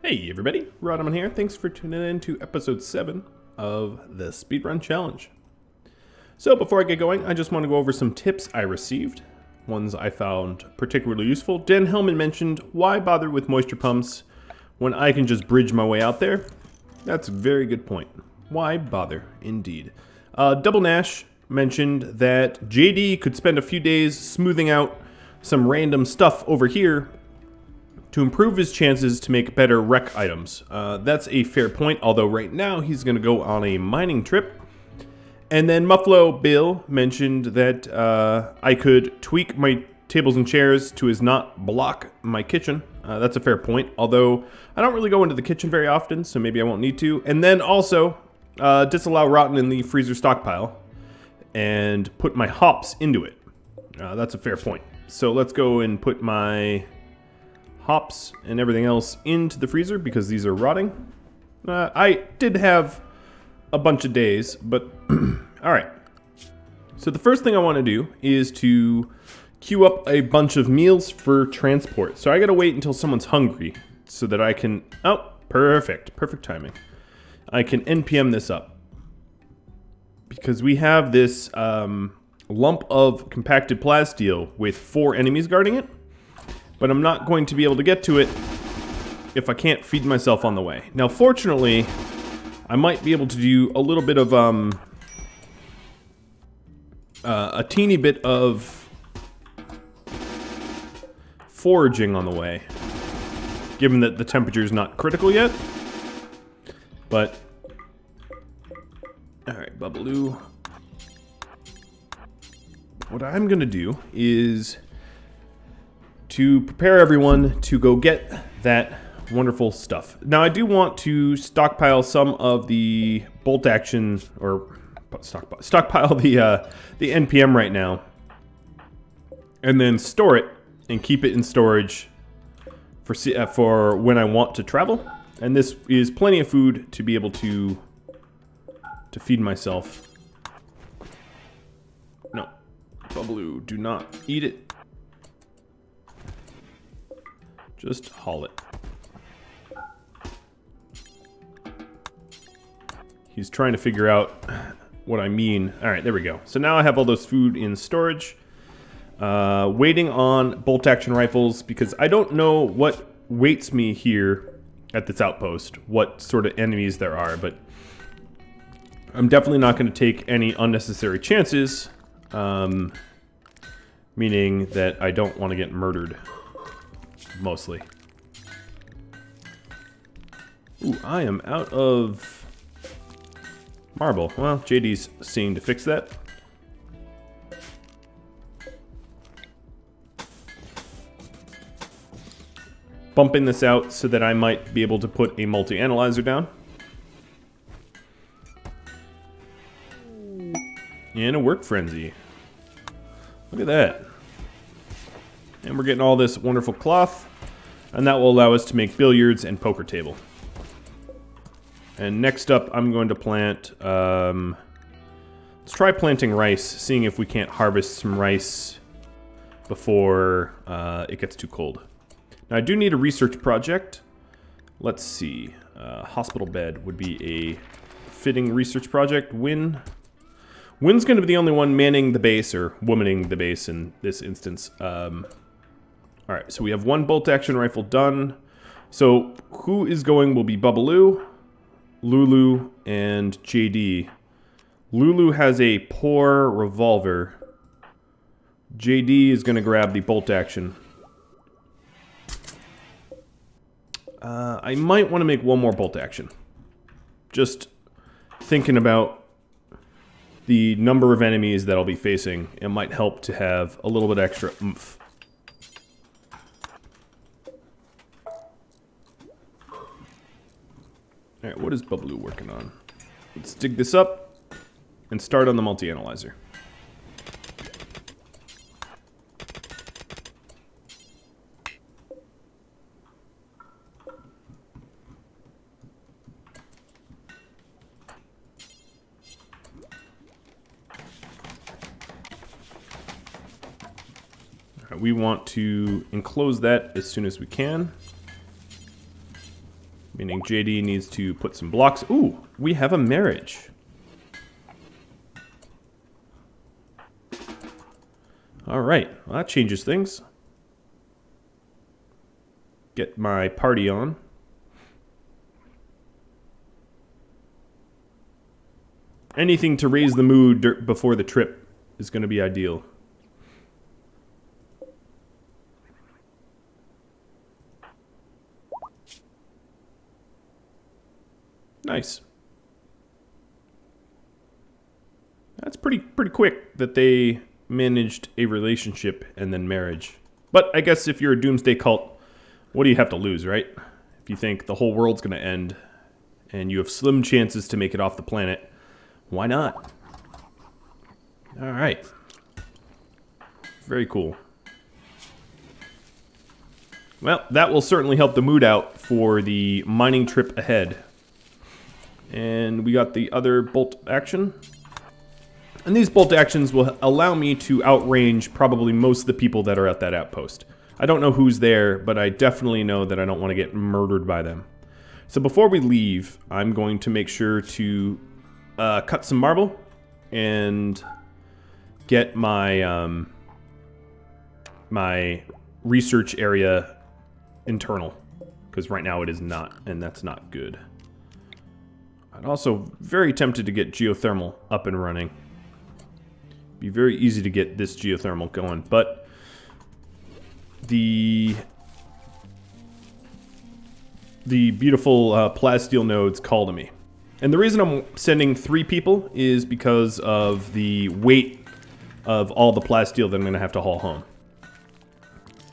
Hey everybody, Rodman here. Thanks for tuning in to episode 7 of the Speedrun Challenge. So before I get going, I just want to go over some tips I received, ones I found particularly useful. Dan Hellman mentioned, why bother with moisture pumps when I can just bridge my way out there? That's a very good point. Why bother, indeed. Double Nash mentioned that JD could spend a few days smoothing out some random stuff over here to improve his chances to make better rec items. That's a fair point, although right now he's going to go on a mining trip. And then Muffalo Bill mentioned that I could tweak my tables and chairs to not block my kitchen. That's a fair point, although I don't really go into the kitchen very often, so maybe I won't need to. And then also disallow rotten in the freezer stockpile and put my hops into it. That's a fair point. So let's go and put my hops and everything else into the freezer because these are rotting. I did have a bunch of days, but alright. So the first thing I want to do is to queue up a bunch of meals for transport. So I gotta wait until someone's hungry so that I can... Oh, perfect. Perfect timing. I can NPM this up. Because we have this lump of compacted plasteel with 4 enemies guarding it. But I'm not going to be able to get to it if I can't feed myself on the way. Now, fortunately, I might be able to do a little bit of, a teeny bit of foraging on the way, given that the temperature is not critical yet. But, alright, Bubbaloo. What I'm going to do is to prepare everyone to go get that wonderful stuff. Now I do want to stockpile some of the bolt action, or stockpile the NPM right now, and then store it and keep it in storage for when I want to travel. And this is plenty of food to be able to feed myself. No, Bubbaloo, do not eat it. Just haul it. He's trying to figure out what I mean. Alright, there we go. So now I have all those food in storage. Waiting on bolt action rifles because I don't know what waits me here at this outpost, what sort of enemies there are, but I'm definitely not going to take any unnecessary chances, meaning that I don't want to get murdered. Mostly. Ooh, I am out of marble. Well, JD's seeing to fix that. Bumping this out so that I might be able to put a multi-analyzer down. And a work frenzy. Look at that. And we're getting all this wonderful cloth. And that will allow us to make billiards and poker table. And next up, I'm going to plant... let's try planting rice, seeing if we can't harvest some rice before it gets too cold. Now, I do need a research project. Let's see. Hospital bed would be a fitting research project. Wyn's going to be the only one manning the base, or womaning the base in this instance. Alright, so we have 1 bolt action rifle done. So who is going will be Bubbaloo, Lulu, and JD. Lulu has a poor revolver. JD is going to grab the bolt action. I might want to make 1 more bolt action. Just thinking about the number of enemies that I'll be facing, it might help to have a little bit extra oomph. Alright, what is Bubbaloo working on? Let's dig this up and start on the multi-analyzer. Alright, we want to enclose that as soon as we can. Meaning JD needs to put some blocks. Ooh, we have a marriage. Alright, well, that changes things. Get my party on. Anything to raise the mood before the trip is going to be ideal. Nice. That's pretty quick that they managed a relationship and then marriage. But I guess if you're a Doomsday cult, what do you have to lose, right? If you think the whole world's going to end and you have slim chances to make it off the planet, why not? All right. Very cool. Well, that will certainly help the mood out for the mining trip ahead. And we got the other bolt action. And these bolt actions will allow me to outrange probably most of the people that are at that outpost. I don't know who's there, but I definitely know that I don't want to get murdered by them. So before we leave, I'm going to make sure to cut some marble and get my my research area internal, because right now it is not, and that's not good. I'm also very tempted to get geothermal up and running. Be very easy to get this geothermal going, but the beautiful plasteel nodes call to me. And the reason I'm sending 3 people is because of the weight of all the plasteel that I'm going to have to haul home.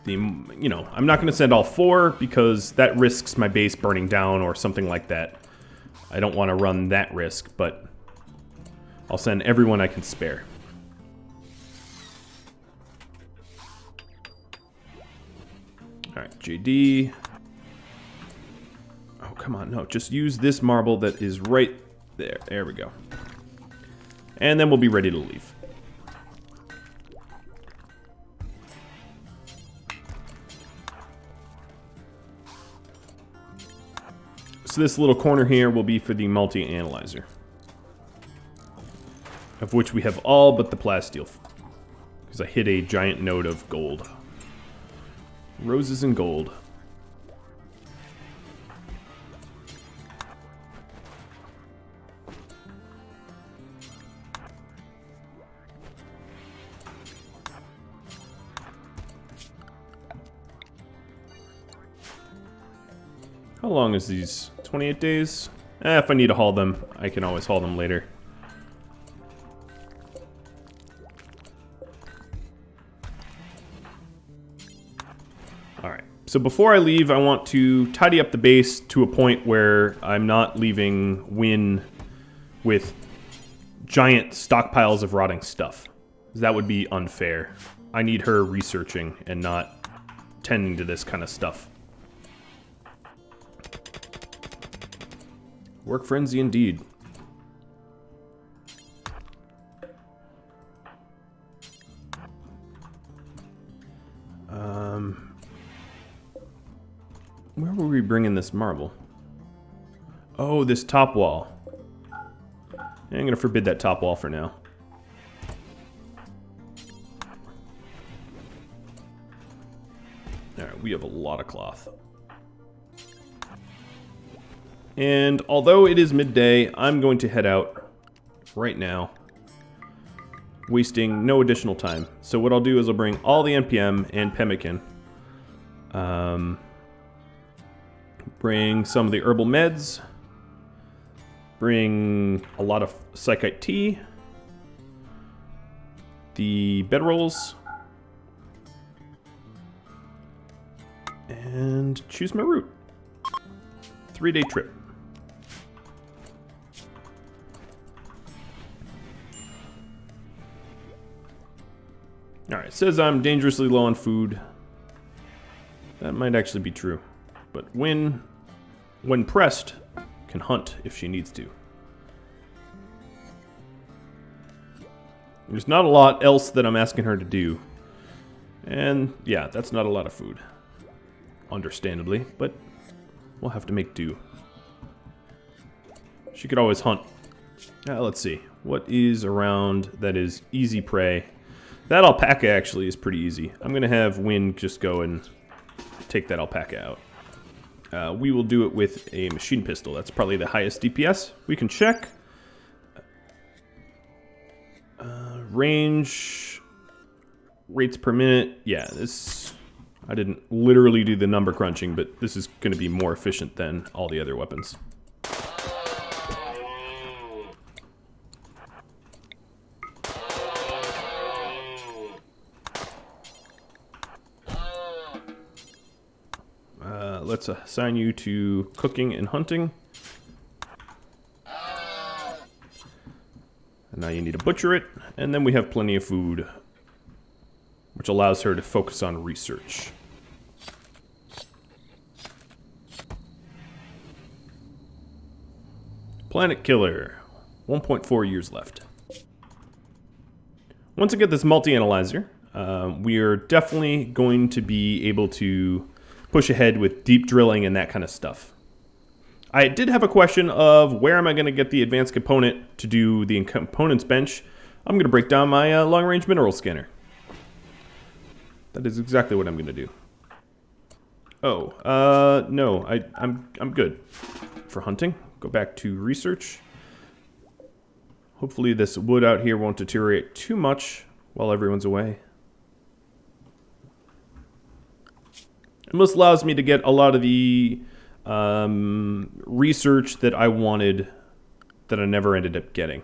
You know, I'm not going to send all 4 because that risks my base burning down or something like that. I don't want to run that risk, but I'll send everyone I can spare. Alright, JD. Oh, come on, no, just use this marble that is right there. There we go. And then we'll be ready to leave. So this little corner here will be for the multi-analyzer, of which we have all but the plasteel, because I hit a giant node of gold. Roses and gold. How long is these? 28 days? If I need to haul them, I can always haul them later. Alright, so before I leave, I want to tidy up the base to a point where I'm not leaving Wynn with giant stockpiles of rotting stuff. That would be unfair. I need her researching and not tending to this kind of stuff. Work frenzy indeed. Where were we bringing this marble? Oh, this top wall. I'm gonna forbid that top wall for now. Alright, we have a lot of cloth. And although it is midday, I'm going to head out right now, wasting no additional time. So what I'll do is I'll bring all the NPM and pemmican. Bring some of the herbal meds. Bring a lot of psychite tea. The bedrolls. And choose my route. 3-day trip. Alright, it says I'm dangerously low on food. That might actually be true. But when pressed, can hunt if she needs to. There's not a lot else that I'm asking her to do. And yeah, that's not a lot of food. Understandably, but we'll have to make do. She could always hunt. Let's see. What is around that is easy prey? That alpaca actually is pretty easy. I'm going to have Wind just go and take that alpaca out. We will do it with a machine pistol. That's probably the highest DPS. We can check. Range, rates per minute. Yeah, this... I didn't literally do the number crunching, but this is going to be more efficient than all the other weapons. Let's assign you to cooking and hunting. And now you need to butcher it, and then we have plenty of food, which allows her to focus on research. Planetkiller, 1.4 years left. Once I get this multi-analyzer, we are definitely going to be able to push ahead with deep drilling and that kind of stuff. I did have a question of where am I going to get the advanced component to do the components bench. I'm going to break down my long-range mineral scanner. That is exactly what I'm going to do. Oh, no, I'm good for hunting. Go back to research. Hopefully this wood out here won't deteriorate too much while everyone's away. And this allows me to get a lot of the research that I wanted that I never ended up getting.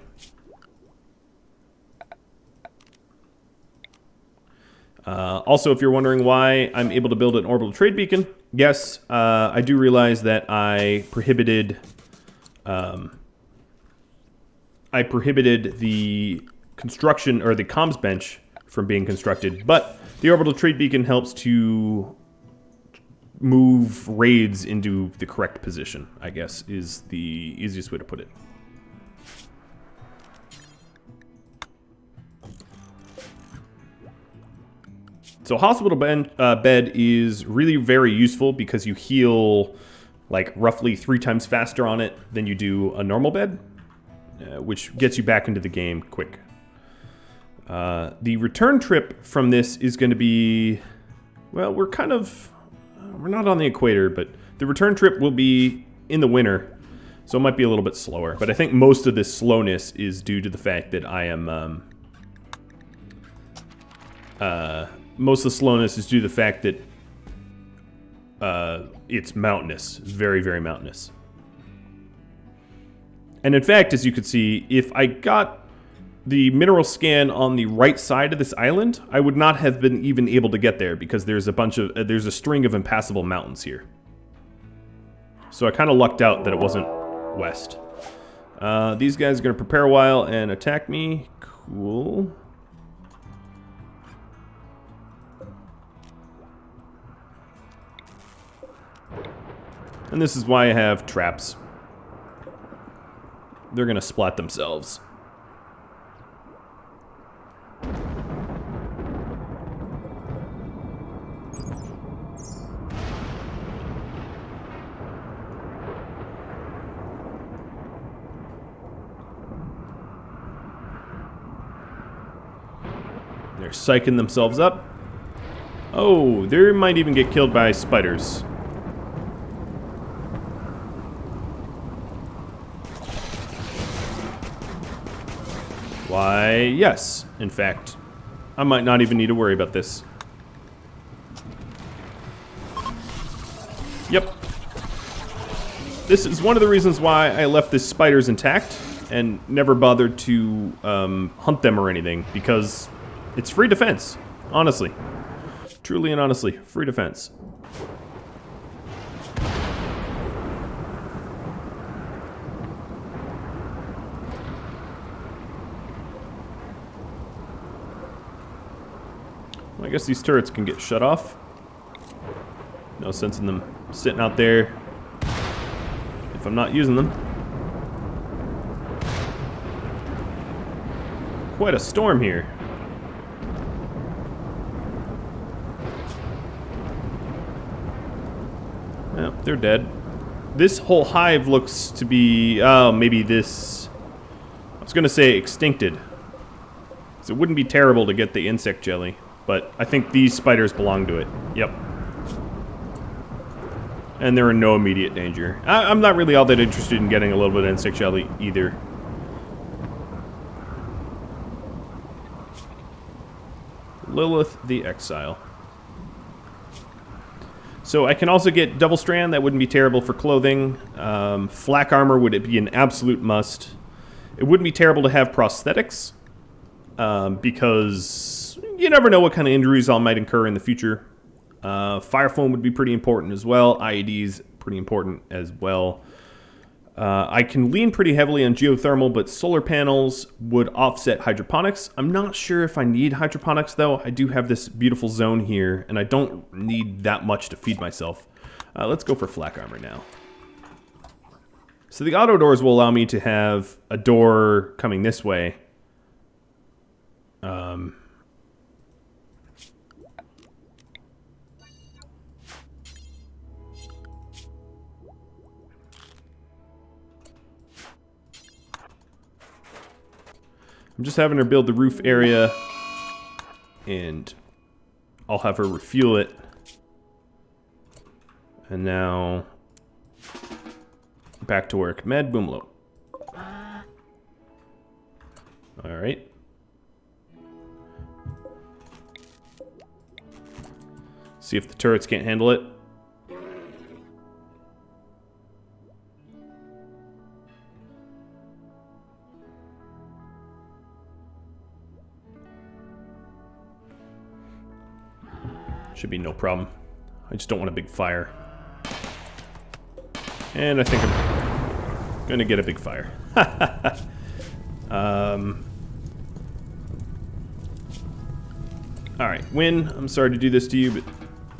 Also, if you're wondering why I'm able to build an orbital trade beacon, yes, I do realize that I prohibited the construction or the comms bench from being constructed, but the orbital trade beacon helps to move raids into the correct position, I guess, is the easiest way to put it. So hospital bed is really very useful because you heal like roughly 3 times faster on it than you do a normal bed, which gets you back into the game quick. The return trip from this is going to be, well, we're not on the equator, but the return trip will be in the winter, so it might be a little bit slower. But I think most of this slowness is due to the fact that I am, most of the slowness is due to the fact that it's mountainous, very, very mountainous. And in fact, as you can see, if I got the mineral scan on the right side of this island, I would not have been even able to get there because there's a string of impassable mountains here. So I kind of lucked out that it wasn't west. These guys are going to prepare a while and attack me. Cool. And this is why I have traps. They're going to splat themselves. They're psyching themselves up. Oh, they might even get killed by spiders. Why, yes, in fact. I might not even need to worry about this. Yep. This is one of the reasons why I left the spiders intact and never bothered to hunt them or anything, because it's free defense, honestly. Truly and honestly, free defense. Well, I guess these turrets can get shut off. No sense in them sitting out there if I'm not using them. Quite a storm here. Well, they're dead. This whole hive looks to be, maybe this, I was going to say extincted. So it wouldn't be terrible to get the insect jelly, but I think these spiders belong to it. Yep. And they're in no immediate danger. I'm not really all that interested in getting a little bit of insect jelly either. Lilith the Exile. So I can also get double strand. That wouldn't be terrible for clothing. Flak armor would be an absolute must. It wouldn't be terrible to have prosthetics, because you never know what kind of injuries I might incur in the future. Fire foam would be pretty important as well. IEDs pretty important as well. I can lean pretty heavily on geothermal, but solar panels would offset hydroponics. I'm not sure if I need hydroponics, though. I do have this beautiful zone here, and I don't need that much to feed myself. Let's go for flak armor now. So the auto doors will allow me to have a door coming this way. I'm just having her build the roof area, and I'll have her refuel it. And now, back to work. Med Boomlo. Alright. See if the turrets can't handle it. Should be no problem. I just don't want a big fire. And I think I'm gonna get a big fire. Alright, Wynn, I'm sorry to do this to you, but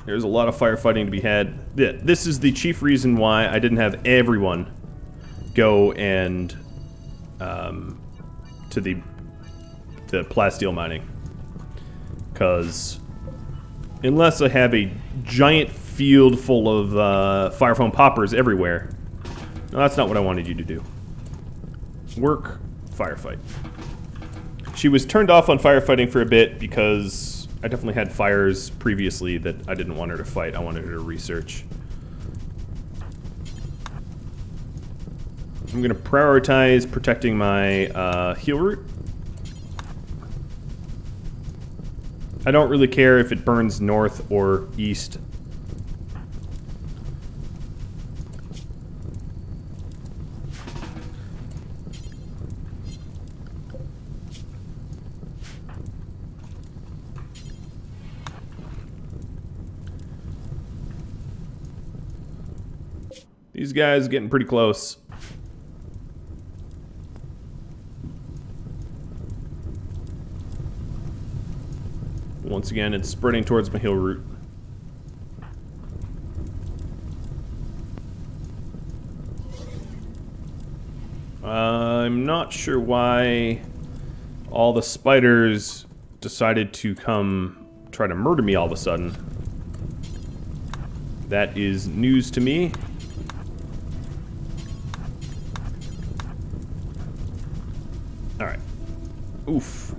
there's a lot of firefighting to be had. This is the chief reason why I didn't have everyone go and to the plasteel mining. Because unless I have a giant field full of fire foam poppers everywhere. No, that's not what I wanted you to do. Work, firefight. She was turned off on firefighting for a bit because I definitely had fires previously that I didn't want her to fight. I wanted her to research. I'm going to prioritize protecting my heal route. I don't really care if it burns north or east. These guys are getting pretty close. Once again, it's spreading towards my heal route. I'm not sure why all the spiders decided to come try to murder me all of a sudden. That is news to me. Alright. Oof.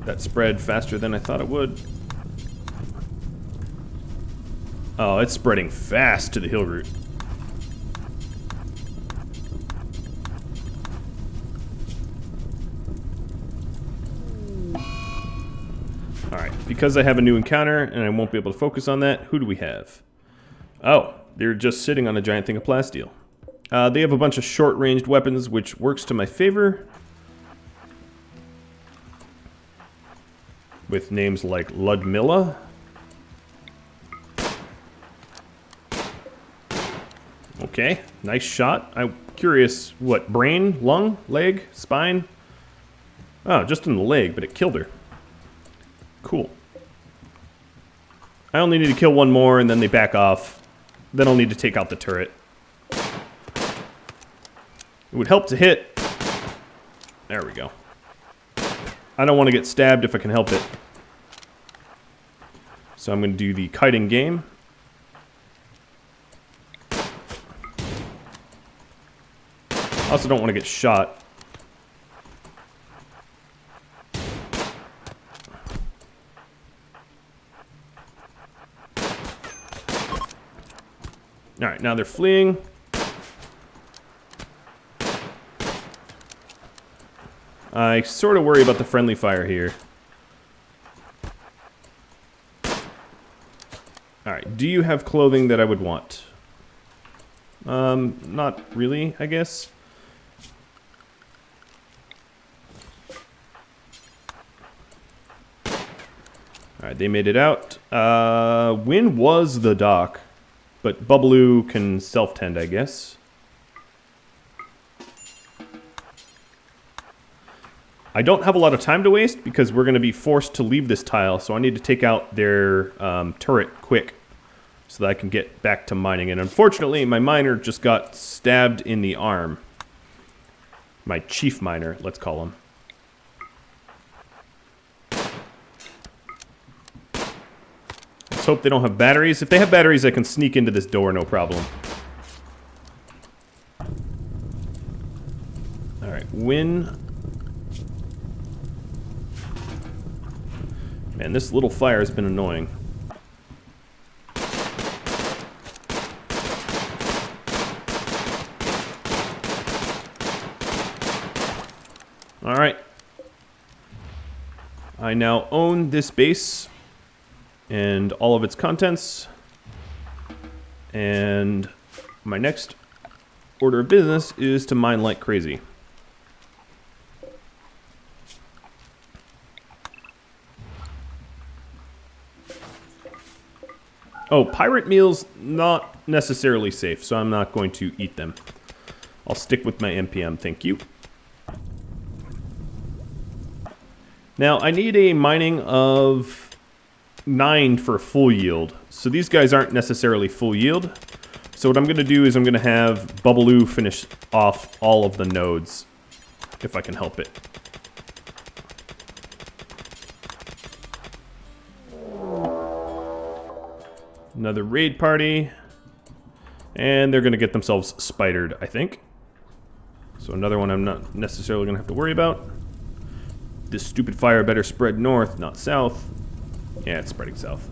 That spread faster than I thought it would. Oh, it's spreading fast to the hill route. Alright, because I have a new encounter and I won't be able to focus on that, who do we have? Oh, they're just sitting on a giant thing of plasteel. They have a bunch of short-ranged weapons, which works to my favor. With names like Ludmilla. Okay, nice shot. I'm curious, what, brain, lung, leg, spine? Oh, just in the leg, but it killed her. Cool. I only need to kill one more and then they back off. Then I'll need to take out the turret. It would help to hit. There we go. I don't want to get stabbed if I can help it. So I'm going to do the kiting game. I also don't want to get shot. Alright, now they're fleeing. I sort of worry about the friendly fire here. Alright, do you have clothing that I would want? Not really, I guess. Alright, they made it out. Win was the dock, but Bubbaloo can self-tend, I guess. I don't have a lot of time to waste because we're going to be forced to leave this tile, so I need to take out their turret quick so that I can get back to mining. And unfortunately, my miner just got stabbed in the arm. My chief miner, let's call him. Let's hope they don't have batteries. If they have batteries, I can sneak into this door, no problem. Alright, win. Man, this little fire has been annoying. Alright. I now own this base and all of its contents. And my next order of business is to mine like crazy. Oh, pirate meals, not necessarily safe, so I'm not going to eat them. I'll stick with my NPM, thank you. Now, I need a mining of 9 for full yield. So these guys aren't necessarily full yield. So what I'm going to do is I'm going to have Bubbaloo finish off all of the nodes, if I can help it. Another raid party. And they're going to get themselves spidered, I think. So another one I'm not necessarily going to have to worry about. This stupid fire better spread north, not south. Yeah, it's spreading south.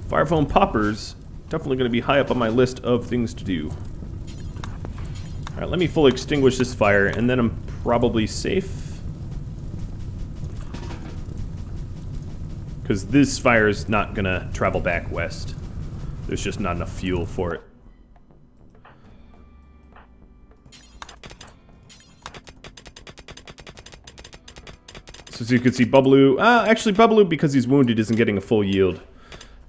Fire foam poppers, definitely going to be high up on my list of things to do. Alright, let me fully extinguish this fire, and then I'm probably safe. Because this fire is not going to travel back west. There's just not enough fuel for it. So as you can see, Bubbaloo... actually, Bubbaloo, because he's wounded, isn't getting a full yield.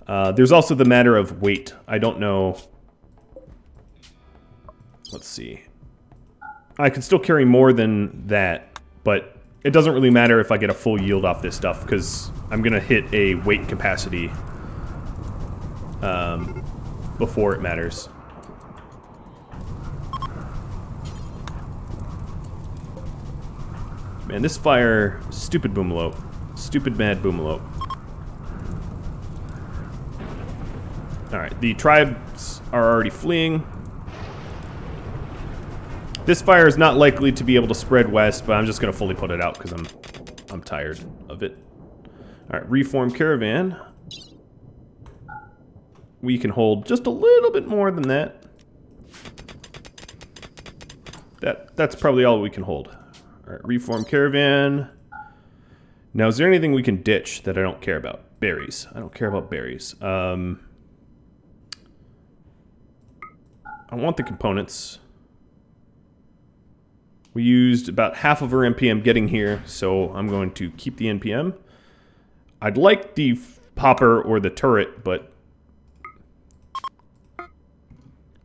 There's also the matter of weight. I don't know... Let's see. I can still carry more than that, but it doesn't really matter if I get a full yield off this stuff, because I'm going to hit a weight capacity before it matters. Man, this fire... Stupid Boomalope. Stupid mad Boomalope. Alright, the tribes are already fleeing. This fire is not likely to be able to spread west, but I'm just going to fully put it out because I'm tired of it. Alright, reform caravan. We can hold just a little bit more than that. That's probably all we can hold. Alright, reform caravan. Now, is there anything we can ditch that I don't care about? Berries. I don't care about berries. I want the components. We used about half of our NPM getting here, so I'm going to keep the NPM. I'd like the popper or the turret, but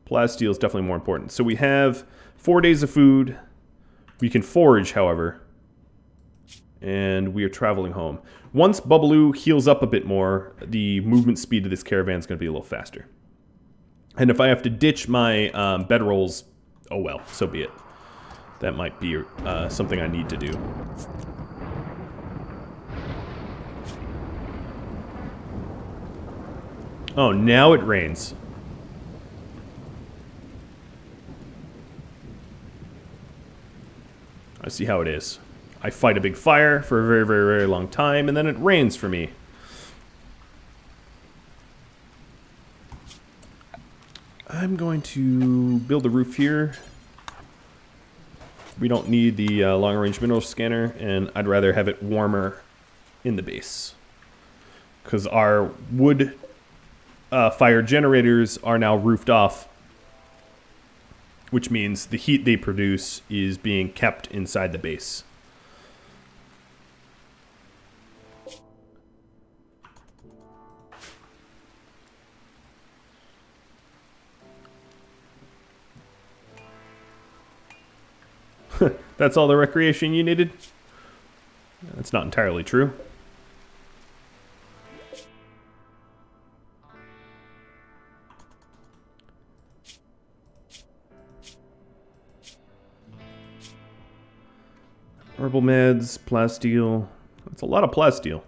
plasteel is definitely more important. So we have 4 days of food. We can forage, however, and we are traveling home. Once Bubbaloo heals up a bit more, the movement speed of this caravan is going to be a little faster. And if I have to ditch my bedrolls, oh well, so be it. That might be something I need to do. Oh, now it rains. I see how it is. I fight a big fire for a very, very, very long time, and then it rains for me. I'm going to build a roof here. We don't need the long-range mineral scanner, and I'd rather have it warmer in the base. Because our wood fire generators are now roofed off, which means the heat they produce is being kept inside the base. That's all the recreation you needed? That's not entirely true. Herbal meds, plasteel. That's a lot of plasteel.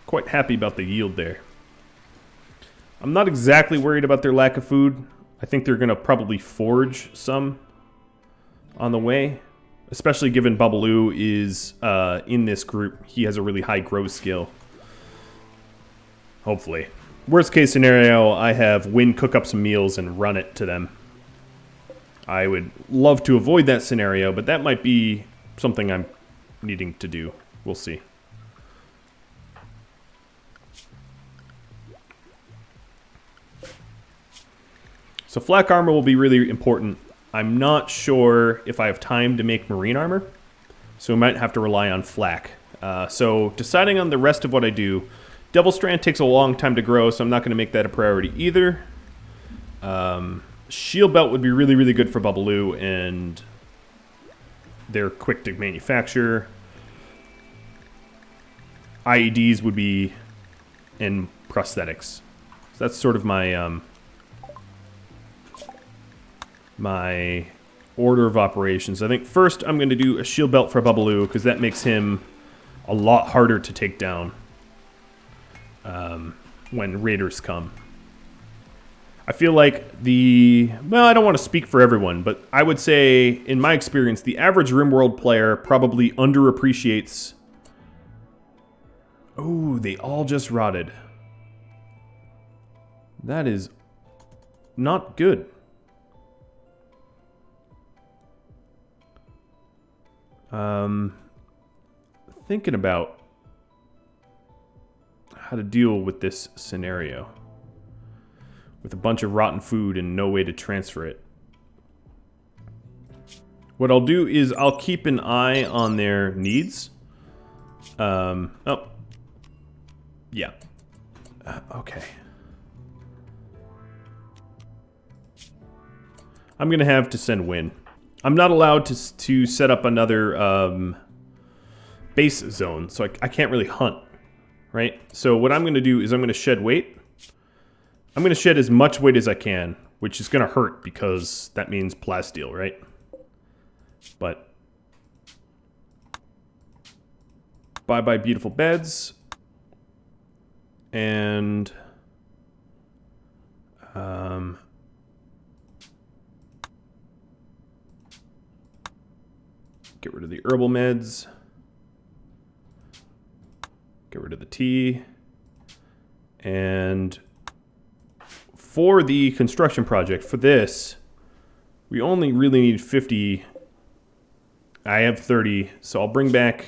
Quite happy about the yield there. I'm not exactly worried about their lack of food. I think they're going to probably forage some on the way, especially given Babaloo is in this group. He has a really high grow skill. Hopefully. Worst case scenario, I have Win cook up some meals and run it to them. I would love to avoid that scenario, but that might be something I'm needing to do. We'll see. So flak armor will be really important. I'm not sure if I have time to make marine armor, so we might have to rely on flak. So deciding on the rest of what I do, Devil Strand takes a long time to grow, so I'm not going to make that a priority either. Shield Belt would be really, really good for Babaloo, and they're quick to manufacture. IEDs would be in prosthetics. So that's sort of my my order of operations. I think first I'm going to do a shield belt for Babaloo, because that makes him a lot harder to take down when raiders come. I feel like well, I don't want to speak for everyone, but I would say, in my experience, the average RimWorld player probably underappreciates... Oh, they all just rotted. That is not good. Thinking about how to deal with this scenario with a bunch of rotten food and no way to transfer it. What I'll do is I'll keep an eye on their needs. Oh. Yeah. Okay. I'm going to have to send Win. I'm not allowed to set up another base zone, so I can't really hunt, right? So what I'm going to do is I'm going to shed weight. I'm going to shed as much weight as I can, which is going to hurt because that means plasteel, right? But bye-bye beautiful beds. And get rid of the herbal meds. Get rid of the tea. And for the construction project, for this, we only really need 50. I have 30, so I'll bring back...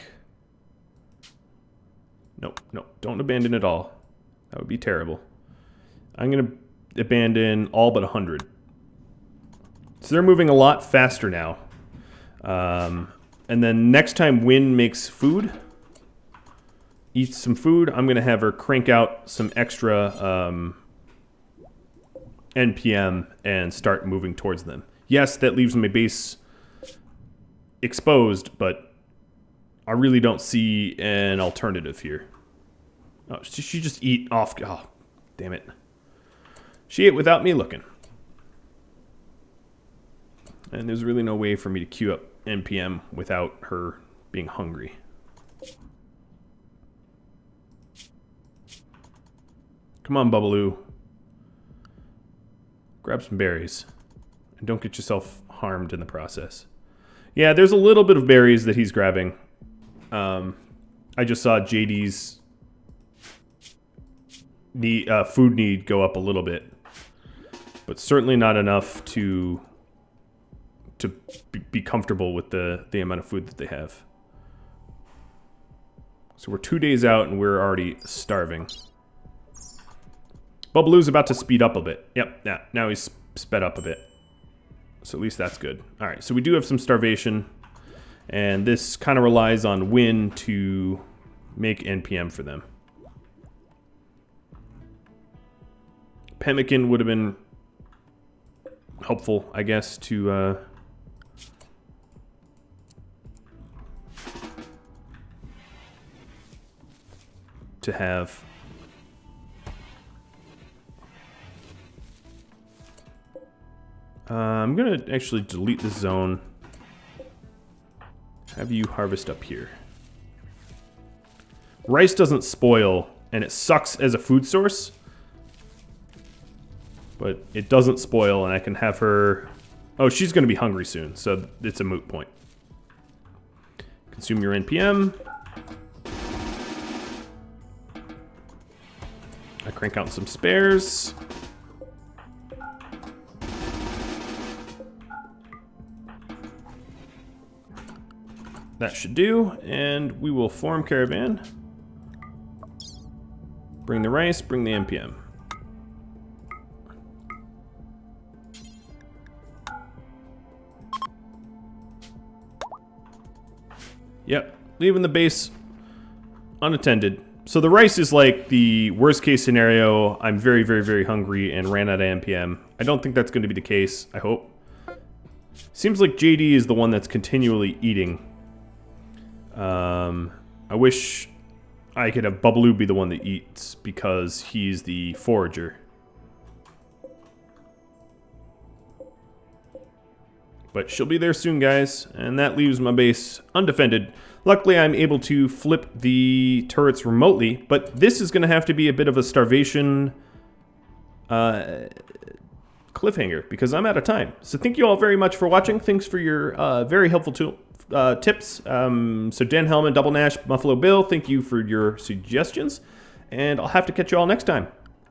Nope, don't abandon it all. That would be terrible. I'm going to abandon all but 100. So they're moving a lot faster now. And then next time Win makes food, eats some food, I'm going to have her crank out some extra NPM and start moving towards them. Yes, that leaves my base exposed, but I really don't see an alternative here. Oh, she just eat off. Oh, damn it. She ate without me looking. And there's really no way for me to queue up NPM without her being hungry. Come on, Babaloo. Grab some berries. And don't get yourself harmed in the process. Yeah, there's a little bit of berries that he's grabbing. I just saw JD's food need go up a little bit. But certainly not enough to be comfortable with the amount of food that they have. So we're 2 days out and we're already starving. Bubbaloo's about to speed up a bit. Yep, yeah, now he's sped up a bit. So at least that's good. Alright, so we do have some starvation. And this kind of relies on wind to make NPM for them. Pemmican would have been helpful, I guess, to have. I'm gonna actually delete the zone. Have you harvest up here. Rice doesn't spoil, and it sucks as a food source. But it doesn't spoil, and I can have her... Oh, she's going to be hungry soon, so it's a moot point. Consume your NPM. I crank out some spares. That should do, and we will form Caravan. Bring the rice, bring the NPM. Yep, leaving the base unattended. So the rice is like the worst case scenario. I'm very, very, very hungry and ran out of NPM. I don't think that's going to be the case, I hope. Seems like JD is the one that's continually eating. I wish I could have Bubbaloo be the one that eats because he's the forager. But she'll be there soon, guys, and that leaves my base undefended. Luckily, I'm able to flip the turrets remotely, but this is going to have to be a bit of a starvation cliffhanger because I'm out of time. So thank you all very much for watching. Thanks for your very helpful tips. So Dan Hellman, Double Nash, Buffalo Bill, thank you for your suggestions, and I'll have to catch you all next time.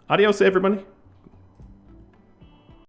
Adios, everybody.